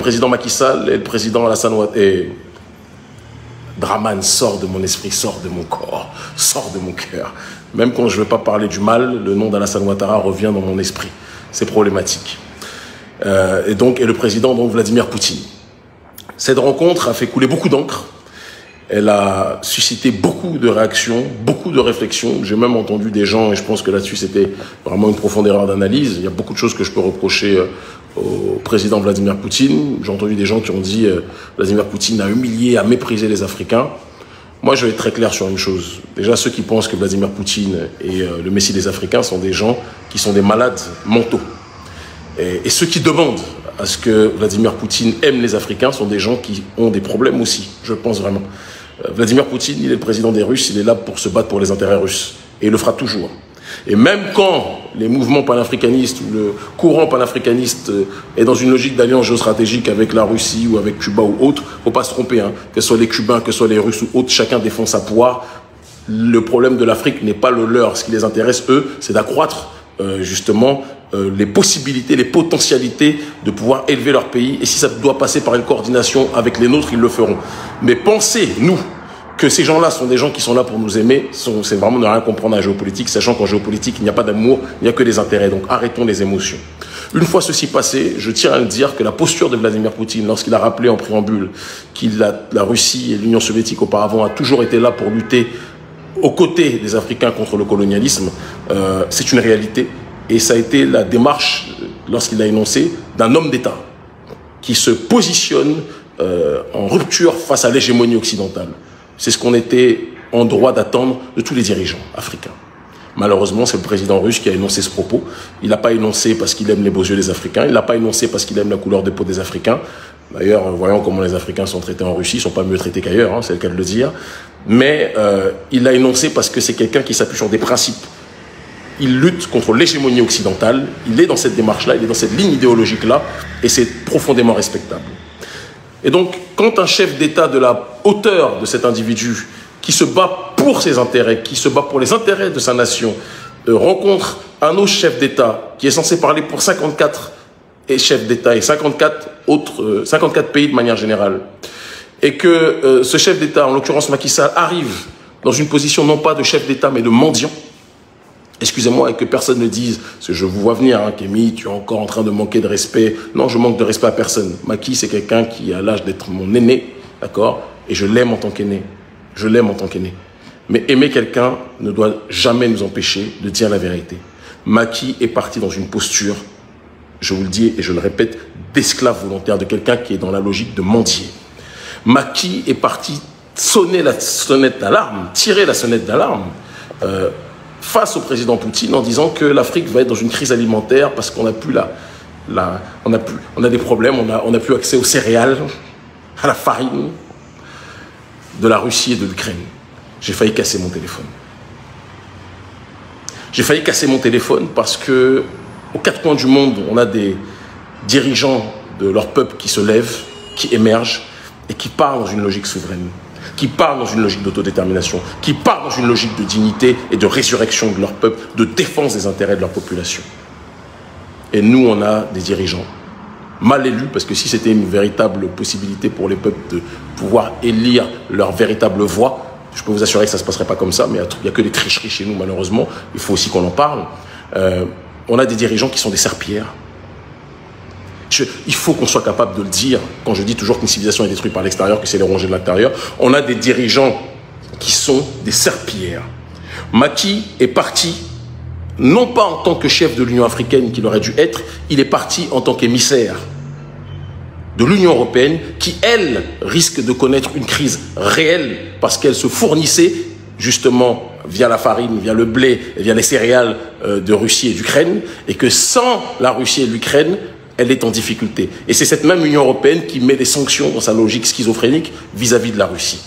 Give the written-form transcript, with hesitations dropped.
président Macky Sall et le président Alassane Ouattara. Et Dramane sort de mon esprit, sort de mon corps, sort de mon cœur. Même quand je ne veux pas parler du mal, le nom d'Alassane Ouattara revient dans mon esprit. C'est problématique. Et le président, donc, Vladimir Poutine. Cette rencontre a fait couler beaucoup d'encre. Elle a suscité beaucoup de réactions, beaucoup de réflexions. J'ai même entendu des gens, et je pense que là-dessus c'était vraiment une profonde erreur d'analyse. Il y a beaucoup de choses que je peux reprocher au président Vladimir Poutine. J'ai entendu des gens qui ont dit Vladimir Poutine a humilié, a méprisé les Africains. Moi, je vais être très clair sur une chose. Déjà, ceux qui pensent que Vladimir Poutine est le messie des Africains sont des gens qui sont des malades mentaux. Et ceux qui demandent à ce que Vladimir Poutine aime les Africains sont des gens qui ont des problèmes aussi, je pense vraiment. Vladimir Poutine, il est le président des Russes, il est là pour se battre pour les intérêts russes. Et il le fera toujours. Et même quand les mouvements panafricanistes ou le courant panafricaniste est dans une logique d'alliance géostratégique avec la Russie ou avec Cuba ou autre, il ne faut pas se tromper, hein, que ce soit les Cubains, que ce soit les Russes ou autres, chacun défend sa poire. Le problème de l'Afrique n'est pas le leur. Ce qui les intéresse, eux, c'est d'accroître justement les possibilités, les potentialités de pouvoir élever leur pays. Et si ça doit passer par une coordination avec les nôtres, ils le feront. Mais pensez, nous, que ces gens-là sont des gens qui sont là pour nous aimer, c'est vraiment ne rien comprendre à la géopolitique, sachant qu'en géopolitique, il n'y a pas d'amour, il n'y a que des intérêts. Donc arrêtons les émotions. Une fois ceci passé, je tiens à le dire que la posture de Vladimir Poutine, lorsqu'il a rappelé en préambule la Russie et l'Union soviétique auparavant a toujours été là pour lutter aux côtés des Africains contre le colonialisme, c'est une réalité. Et ça a été la démarche, lorsqu'il a énoncé, d'un homme d'État qui se positionne en rupture face à l'hégémonie occidentale. C'est ce qu'on était en droit d'attendre de tous les dirigeants africains. Malheureusement, c'est le président russe qui a énoncé ce propos. Il n'a pas énoncé parce qu'il aime les beaux yeux des Africains. Il n'a pas énoncé parce qu'il aime la couleur de peau des Africains. D'ailleurs, voyons comment les Africains sont traités en Russie. Ils ne sont pas mieux traités qu'ailleurs, hein, c'est le cas de le dire. Mais il l'a énoncé parce que c'est quelqu'un qui s'appuie sur des principes. Il lutte contre l'hégémonie occidentale. Il est dans cette démarche-là, il est dans cette ligne idéologique-là. Et c'est profondément respectable. Et donc, quand un chef d'État de la hauteur de cet individu, qui se bat pour ses intérêts, qui se bat pour les intérêts de sa nation, rencontre un autre chef d'État qui est censé parler pour 54 chefs d'État et 54 pays de manière générale, et que ce chef d'État, en l'occurrence Macky Sall, arrive dans une position non pas de chef d'État mais de mendiant, excusez-moi, et que personne ne dise, parce que je vous vois venir, hein, Kémy, tu es encore en train de manquer de respect. Non, je manque de respect à personne. Macky, c'est quelqu'un qui a l'âge d'être mon aîné, d'accord? Et je l'aime en tant qu'aîné. Je l'aime en tant qu'aîné. Mais aimer quelqu'un ne doit jamais nous empêcher de dire la vérité. Macky est parti dans une posture, je vous le dis et je le répète, d'esclave volontaire, de quelqu'un qui est dans la logique de mendier. Macky est parti sonner la sonnette d'alarme, tirer la sonnette d'alarme, face au président Poutine en disant que l'Afrique va être dans une crise alimentaire parce qu'on n'a plus on a des problèmes, on n'a plus accès aux céréales, à la farine de la Russie et de l'Ukraine. J'ai failli casser mon téléphone. J'ai failli casser mon téléphone parce que aux quatre coins du monde, on a des dirigeants de leur peuple qui se lèvent, qui émergent et qui parlent dans une logique souveraine, qui parlent dans une logique d'autodétermination, qui parlent dans une logique de dignité et de résurrection de leur peuple, de défense des intérêts de leur population. Et nous, on a des dirigeants mal élus, parce que si c'était une véritable possibilité pour les peuples de pouvoir élire leur véritable voix, je peux vous assurer que ça ne se passerait pas comme ça, mais il n'y a que des tricheries chez nous, malheureusement. Il faut aussi qu'on en parle. On a des dirigeants qui sont des serpillères. Il faut qu'on soit capable de le dire, quand je dis toujours qu'une civilisation est détruite par l'extérieur, que c'est les rongés de l'intérieur. On a des dirigeants qui sont des serpillères. Macky est parti, non pas en tant que chef de l'Union africaine qu'il aurait dû être, il est parti en tant qu'émissaire de l'Union européenne qui, elle, risque de connaître une crise réelle parce qu'elle se fournissait justement via la farine, via le blé, via les céréales de Russie et d'Ukraine, et que sans la Russie et l'Ukraine, elle est en difficulté. Et c'est cette même Union européenne qui met des sanctions dans sa logique schizophrénique vis-à-vis de la Russie.